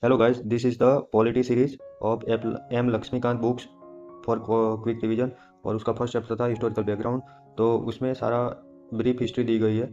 Hello guys, this is the polity series of M Laxmikant books for quick revision. और उसका first chapter था historical background. तो उसमें सारा ब्रीफ हिस्ट्री दी गई है।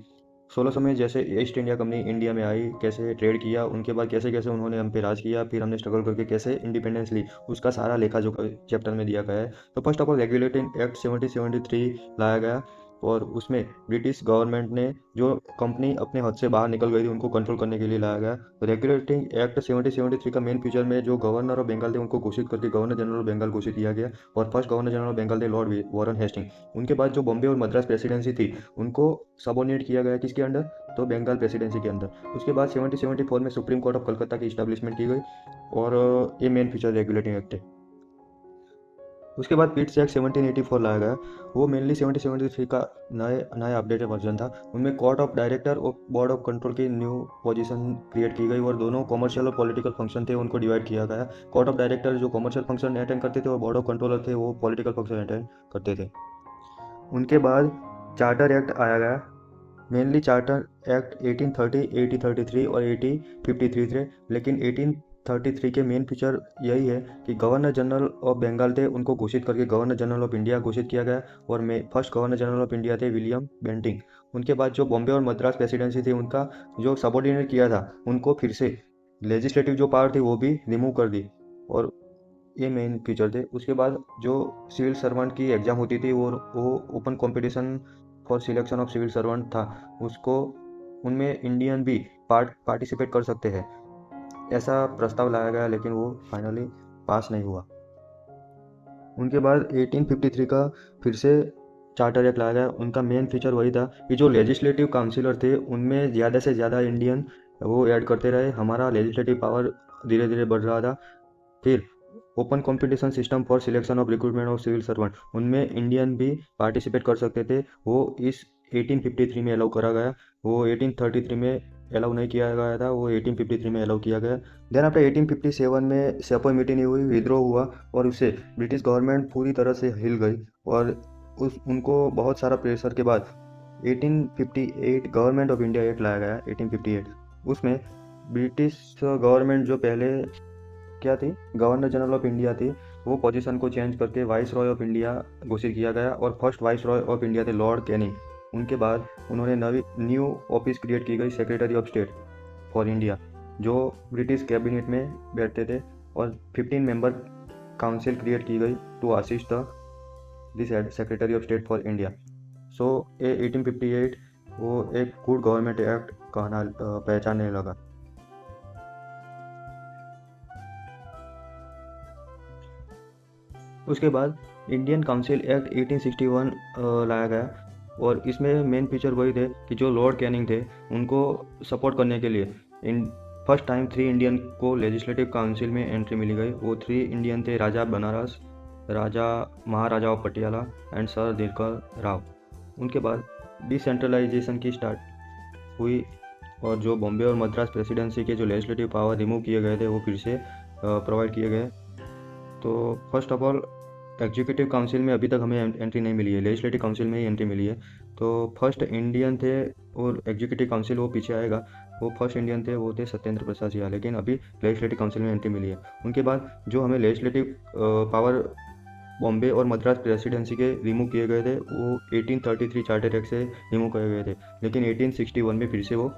1600 में जैसे ईस्ट इंडिया कंपनी इंडिया में आई, कैसे ट्रेड किया, उनके बाद कैसे कैसे उन्होंने हम पे राज किया, फिर हमने स्ट्रगल करके कैसे इंडिपेंडेंस ली, उसका सारा लेखा जो चैप्टर में दिया गया है। तो first of all regulating act 1773 लाया गया, और उसमें ब्रिटिश गवर्नमेंट ने जो कंपनी अपने हद से बाहर निकल गई थी उनको कंट्रोल करने के लिए लाया गया। तो रेगुलेटिंग एक्ट 1773 का मेन फीचर में जो गवर्नर ऑफ बंगाल थे उनको घोषित करके गवर्नर जनरल ऑफ बंगाल घोषित किया गया। और first governor general of Bengal थे लॉर्ड वॉरेन हेस्टिंग। उनके बाद जो बॉम्बे और मद्रास प्रेसिडेंसी थी उनको सबऑर्डिनेट किया गया किसके अंडर, तो बंगाल प्रेसिडेंसी के अंदर। उसके बाद 1774 में सुप्रीम कोर्ट ऑफ कलकत्ता की इस्टेब्लिशमेंट की गई, और ये मेन फीचर रेगुलेटिंग एक्ट है। उसके बाद पिट्स एक्ट 1784 लाया गया। वो मेनली 1773 का नया अपडेटेड वर्जन था। उनमें कोर्ट ऑफ डायरेक्टर और बोर्ड ऑफ कंट्रोल की न्यू पोजीशन क्रिएट की गई, और दोनों कॉमर्शियल और पॉलिटिकल फंक्शन थे उनको डिवाइड किया गया। कोर्ट ऑफ डायरेक्टर जो कॉमर्शियल फंक्शन अटेंड करते थे और बोर्ड ऑफ कंट्रोलर थे वो पॉलिटिकल फंक्शन अटेंड करते थे। उनके बाद चार्टर एक्ट आया गया। मेनली चार्टर एक्ट 1830, 1833 और 1853 थे, लेकिन 1833 के मेन फीचर यही है कि गवर्नर जनरल ऑफ बंगाल थे उनको घोषित करके गवर्नर जनरल ऑफ इंडिया घोषित किया गया, और first governor general of India थे विलियम बेंटिंग। उनके बाद जो बॉम्बे और मद्रास प्रेसिडेंसी थी उनका जो सबऑर्डिनेट किया था उनको फिर से लेजिस्लेटिव जो पावर थी वो भी रिमूव कर दी, और ये मेन फीचर थे। उसके बाद जो सिविल सर्वेंट की एग्ज़ाम होती थी वो open competition for selection of civil servant था, उसको उनमें इंडियन भी पार्टिसिपेट कर सकते हैं, ऐसा प्रस्ताव लाया गया, लेकिन वो फाइनली पास नहीं हुआ। उनके बाद 1853 का फिर से चार्टर एक्ट लाया गया। उनका मेन फीचर वही था कि जो लेजिस्लेटिव काउंसिलर थे उनमें ज़्यादा से ज़्यादा इंडियन वो ऐड करते रहे, हमारा लेजिस्लेटिव पावर धीरे धीरे बढ़ रहा था। फिर open competition system for selection of recruitment of civil servant, उनमें इंडियन भी पार्टिसिपेट कर सकते थे, वो इस 1853 में अलाउ करा गया। वो 1833 में अलाउ नहीं किया गया था, वो 1853 में अलाउ किया गया। देन आफ्टर 1857 में सेपोई मीटिंग हुई, विद्रोह हुआ, और उससे ब्रिटिश गवर्नमेंट पूरी तरह से हिल गई, और उनको बहुत सारा प्रेशर के बाद 1858 गवर्नमेंट ऑफ इंडिया एक्ट लाया गया 1858। उसमें ब्रिटिश गवर्नमेंट जो पहले क्या थी, गवर्नर जनरल ऑफ इंडिया थी, वो पोजीशन को चेंज करके वाइस रॉय ऑफ इंडिया घोषित किया गया, और first vice Roy of India थे लॉर्ड कैनिंग। उनके बाद उन्होंने न्यू ऑफिस क्रिएट की गई secretary of state for India, जो ब्रिटिश कैबिनेट में बैठते थे, और 15 मेंबर काउंसिल क्रिएट की गई to assist this secretary of state for India. So ये 1858 वो एक गुड गवर्नमेंट एक्ट कहना पहचानने लगा। उसके बाद इंडियन काउंसिल एक्ट 1861 लाया गया, और इसमें मेन फीचर वही थे कि जो लॉर्ड कैनिंग थे उनको सपोर्ट करने के लिए इन फर्स्ट टाइम 3 इंडियन को लेजिस्लेटिव काउंसिल में एंट्री मिली गई। वो 3 इंडियन थे Raja Banaras, Raja Maharaja of Patiala and sir Dinkar Rao. उनके बाद डिसेंट्रलाइजेशन की स्टार्ट हुई, और जो बॉम्बे और मद्रास प्रेसिडेंसी के जो लेजिस्लेटिव पावर रिमूव किए गए थे वो फिर से प्रोवाइड किए गए। तो first of all executive council में अभी तक हमें एंट्री नहीं मिली है, लेजिस्लेटिव काउंसिल में ही एंट्री मिली है। तो फर्स्ट इंडियन थे, और एग्जीक्यूटिव काउंसिल वो पीछे आएगा, वो फर्स्ट इंडियन थे वो थे सत्येंद्र प्रसाद सिंह, लेकिन अभी लेजिस्लेटिव काउंसिल में एंट्री मिली है। उनके बाद जो हमें लेजिस्लेटिव पावर बॉम्बे और मद्रास प्रेसिडेंसी के रिमूव किए गए थे वो 1833 चार्टर एक्ट से रिमूव किए गए थे, लेकिन 1861 में फिर से वो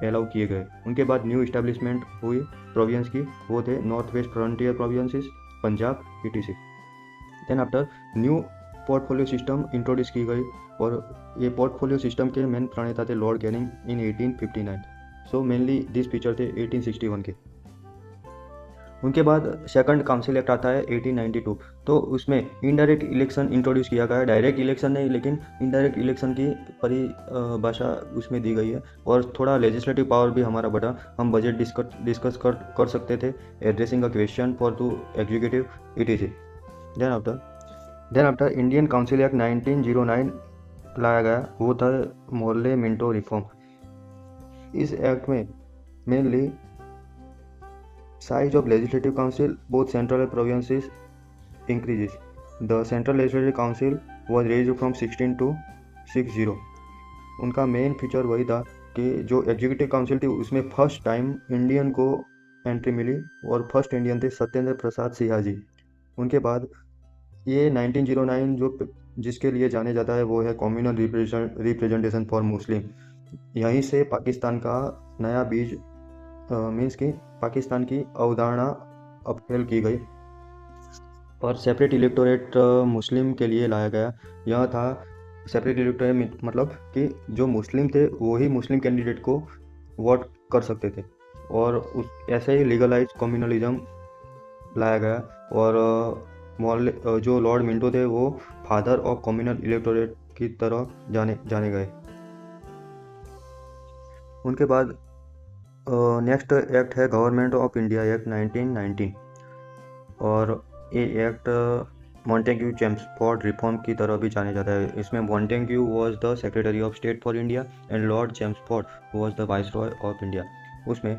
अलाउ किए गए। उनके बाद न्यू इस्टेब्लिशमेंट हुई प्रोविंस की, वो थे north west frontier provinces, Punjab, ETC। Then after new portfolio system introduce की गई, और ये पोर्टफोलियो सिस्टम के मेन प्रणेता थे Lord Canning in 1859। So mainly this feature थे 1861 के। उनके बाद सेकंड काउंसिल एक्ट आता है 1892। तो उसमें इनडायरेक्ट इलेक्शन इंट्रोड्यूस किया गया है, डायरेक्ट इलेक्शन नहीं लेकिन इनडायरेक्ट इलेक्शन की परिभाषा उसमें दी गई है, और थोड़ा लेजिस्लेटिव पावर भी हमारा बढ़ा। हम बजट डिस्कस कर सकते थे, addressing a question for to executive ETC। Then after Indian council act 1909 लाया गया, वो था मोर्ले मिंटो रिफॉर्म। इस एक्ट में mainly size of legislative council both central and provinces increases. The central legislative council was raised from 16 to 60। उनका main feature वही था कि जो एग्जीक्यूटिव काउंसिल थी उसमें फर्स्ट टाइम इंडियन को एंट्री मिली और फर्स्ट इंडियन थे सत्येंद्र प्रसाद सिन्हा जी। उनके बाद ये 1909 जो जिसके लिए जाने जाता है वो है कम्युनल रिप्रेजेंटेशन फॉर मुस्लिम। यहीं से पाकिस्तान का नया बीज मीन्स कि पाकिस्तान की अवधारणा अपहेल की गई और सेपरेट इलेक्टोरेट मुस्लिम के लिए लाया गया। यह था सेपरेट इलेक्टोरेट मतलब कि जो मुस्लिम थे वो ही मुस्लिम कैंडिडेट को वोट कर सकते थे और उस ऐसे ही लीगलाइज कम्युनलिज्म लाया गया। और जो लॉर्ड मिंटो थे वो फादर ऑफ कम्युनल इलेक्टोरेट की तरह जाने गए। उनके बाद नेक्स्ट एक्ट है गवर्नमेंट ऑफ इंडिया एक्ट 1919 और ये एक्ट मॉन्टेग्यू चेम्सफोर्ड रिफॉर्म की तरह भी जाने जाता है। इसमें Montagu was the secretary of state for India and Lord Chelmsford was the viceroy of India. उसमें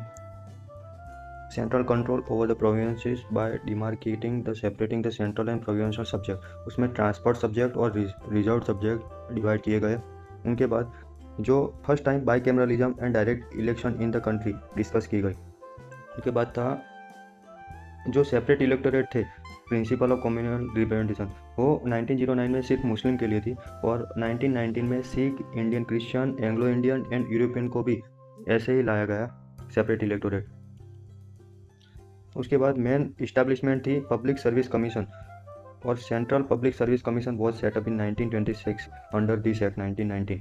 central control over the provinces by demarcating the separating the central and provincial subject. उसमें transport subject और reserve subject divide किए गए। उनके बाद जो first time bicameralism and direct election in the country discuss की गई। उनके बाद था जो सेपरेट इलेक्टोरेट थे प्रिंसिपल ऑफ कम्युनल रिप्रेजेंटेशन वो 1909 में सिर्फ मुस्लिम के लिए थी और 1919 में Sikh, Indian Christian, Anglo Indian and European को भी ऐसे ही लाया गया सेपरेट इलेक्टोरेट। उसके बाद मेन इस्टेब्लिशमेंट थी पब्लिक सर्विस कमीशन और central public service commission was setup in 1926 under this act 1919।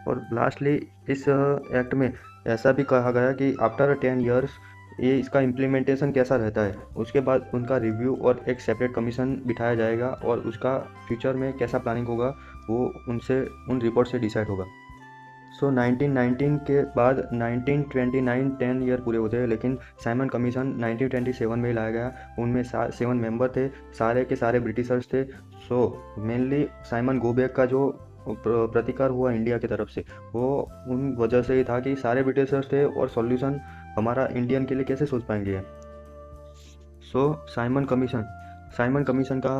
और लास्टली इस एक्ट में ऐसा भी कहा गया कि आफ्टर 10 ईयर्स ये इसका इम्प्लीमेंटेशन कैसा रहता है उसके बाद उनका रिव्यू और एक सेपरेट कमीशन बिठाया जाएगा और उसका फ्यूचर में कैसा प्लानिंग होगा वो उन रिपोर्ट से डिसाइड होगा। सो 1919 के बाद 1929 10 ईयर पूरे होते हैं, लेकिन साइमन कमीशन 1927 में ही लाया गया। उनमें 7 मेंबर थे, सारे के सारे ब्रिटिशर्स थे। So mainly Simon go back का जो प्रतिकार हुआ इंडिया की तरफ से वो उन वजह से ही था कि सारे ब्रिटिशर्स थे और सॉल्यूशन हमारा इंडियन के लिए कैसे सोच पाएंगे। सो साइमन कमीशन का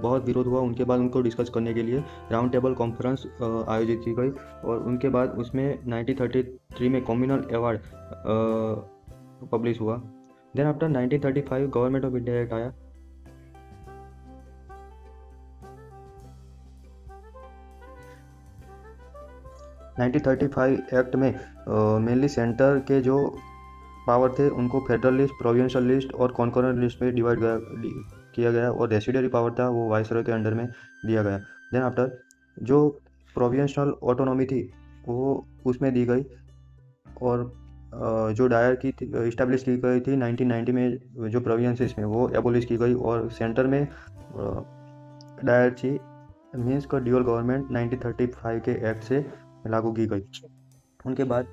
बहुत विरोध हुआ। उनके बाद उनको डिस्कस करने के लिए राउंड टेबल कॉन्फ्रेंस आयोजित की गई और उनके बाद उसमें 1933 में कम्युनल अवार्ड पब्लिश हुआ। Then after 1935 government of India act आया। एक्ट में मेनली सेंटर के जो पावर थे उनको फेडरल लिस्ट, प्रोविंशियल लिस्ट और कॉन्करेंट लिस्ट में डिवाइड किया गया और रेसिडेंटरी पावर था वो वाइसरॉय के अंडर में दिया गया। देन आफ्टर जो प्रोविंशियल ऑटोनॉमी थी वो उसमें दी गई और जो डायर की इस्टेब्लिश की गई थी 1990 में जो प्रोविंसेस में वो एबोलिश की गई और सेंटर में डायर थी मीन्स का ड्यूअल गवर्नमेंट 1935 के एक्ट से लागू की गई। उनके बाद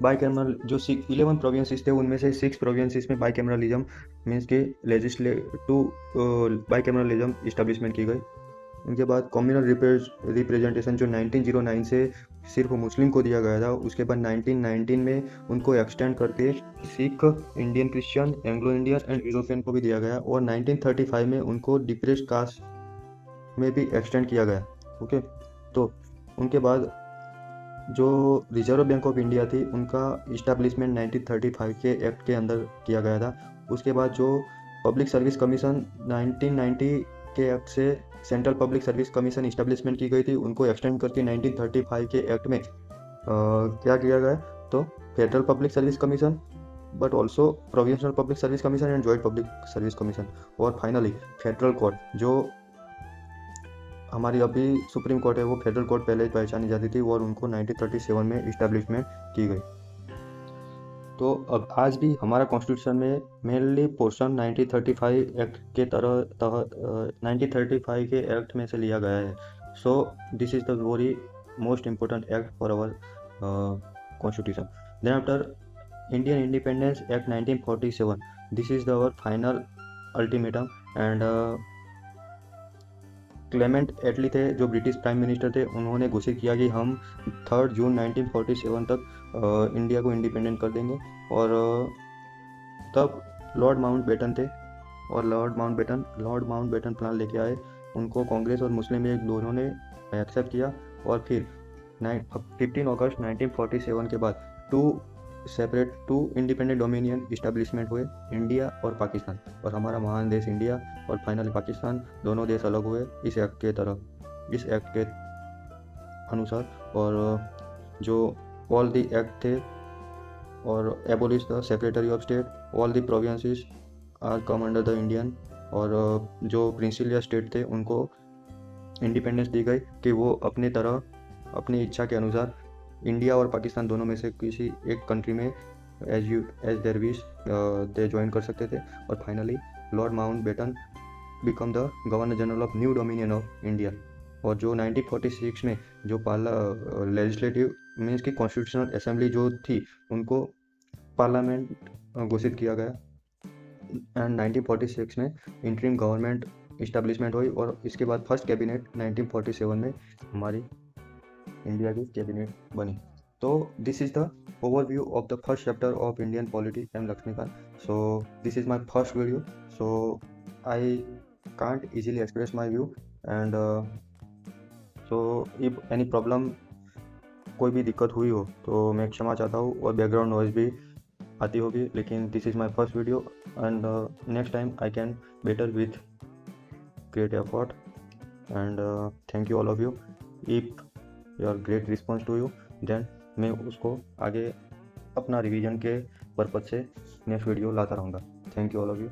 बाई कैमरल जो 11 प्रोविंसेस थे उनमें से 6 प्रोविंसेस में बाई कैमरलिज्म मीन्स के लेजिस्लेटिव बाई कैमरलिज्म इस्टेब्लिशमेंट की गई। उनके बाद कम्युनल रिप्रेजेंटेशन जो 1909 से सिर्फ मुस्लिम को दिया गया था उसके बाद 1919 में उनको एक्सटेंड करके Sikh, Indian Christian, Anglo Indian and European को भी दिया गया और 1935 में उनको डिप्रेस्ड कास्ट में भी एक्सटेंड किया गया। ओके, तो उनके बाद जो रिजर्व बैंक ऑफ इंडिया थी उनका इस्टेब्लिशमेंट 1935 के एक्ट के अंदर किया गया था। उसके बाद जो पब्लिक सर्विस कमीशन 1990 के एक्ट से central public service commission establishment की गई थी उनको एक्सटेंड करके 1935 के एक्ट में क्या किया गया तो federal public service commission but also provincial public service commission and joint public service commission. और फाइनली फेडरल कोर्ट जो हमारी अभी सुप्रीम कोर्ट है वो फेडरल कोर्ट पहले ही पहचानी जाती थी और उनको 1937 में इस्टेब्लिशमेंट की गई। तो अब आज भी हमारा कॉन्स्टिट्यूशन में मेनली पोर्शन 1935 एक्ट के तहत 1935 के एक्ट में से लिया गया है। So this is the very most important act for our constitution. Then after Indian independence act 1947 this is our final ultimatum and Clement Attlee थे जो ब्रिटिश प्राइम मिनिस्टर थे उन्होंने घोषित किया कि हम 3 जून 1947 तक इंडिया को इंडिपेंडेंट कर देंगे। और तब लॉर्ड माउंटबेटन थे और लॉर्ड माउंटबेटन प्लान लेके आए। उनको कांग्रेस और मुस्लिम लीग दोनों ने एक्सेप्ट किया और फिर 15 अगस्त 1947 के बाद 2 सेपरेट 2 इंडिपेंडेंट डोमिनियन इस्टेब्लिशमेंट हुए, इंडिया और पाकिस्तान, और हमारा महान देश इंडिया और फाइनली पाकिस्तान, दोनों देश अलग हुए इस एक्ट के तरह, इस एक्ट के अनुसार। और जो ऑल द एक्ट थे, और abolish the secretary of state, all the provinces are come under the Indian, और जो प्रिंसिपल या स्टेट थे उनको इंडिपेंडेंस दी गई कि वो अपनी तरह अपनी इच्छा के अनुसार इंडिया और पाकिस्तान दोनों में से किसी एक कंट्री में as their wish they join कर सकते थे। और finally lord Mountbatten become the governor general of new dominion of India. और जो 1946 में जो लेजिस्लेटिव मीन्स की कॉन्स्टिट्यूशनल असेंबली जो थी उनको पार्लियामेंट घोषित किया गया, एंड 1946 में इंटरिम गवर्नमेंट इस्टेब्लिशमेंट हुई, और इसके बाद फर्स्ट कैबिनेट 1947 में हमारी इंडिया की कैबिनेट बनी। तो this is the overview of the first chapter of Indian polity M Laxmikant. So this is my first video, so I can't easily express my view, and so if any problem, कोई भी दिक्कत हुई हो तो मैं क्षमा चाहता हूँ, और बैकग्राउंड नॉइज भी आती होगी, लेकिन this is my first video, and next time I can better with great effort, and thank you all of you. If your great response to you, then मैं उसको आगे अपना रिवीजन के पर्पज से नेक्स्ट वीडियो लाता रहूँगा। Thank you all of you.